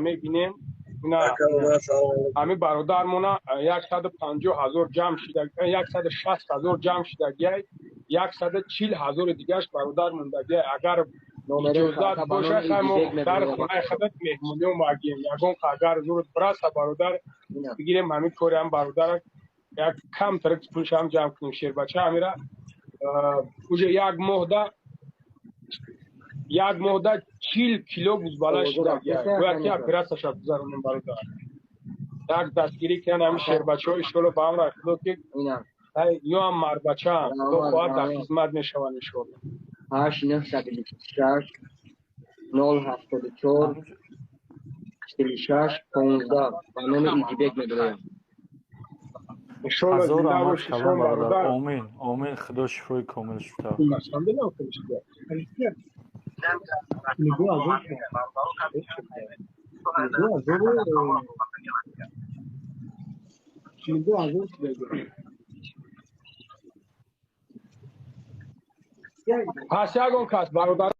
میبینیم نه همه برادرمون 150,000 جمع شده 160,000 جمع شده 140,000 دیگهش برادر موندگی اگر اجازت باشه خیلی در خونه خودت مهمونی و مگیم یگان اگر زور برست برادر بگیریم همین کاری هم برادر یک کم ترک پولش هم جمع کنیم شیر بچه همیره اوجه یک مهده 40 کیلو بوزباله شده باید که پرستش ها بزرونیم برادر یک دستگیری کنن همین شیر بچه های شلو با هم رکھلو که یا هم مرد بچه هم دو خواهد در خدمت میشون شلو 8926 074 46 15 قانون ایجیبک میدویم انشالله هزار زنده رحمت باشی کلام شما برادر. برادر آمین آمین. خدا شفای کاملش بده. پس یکون کس برادر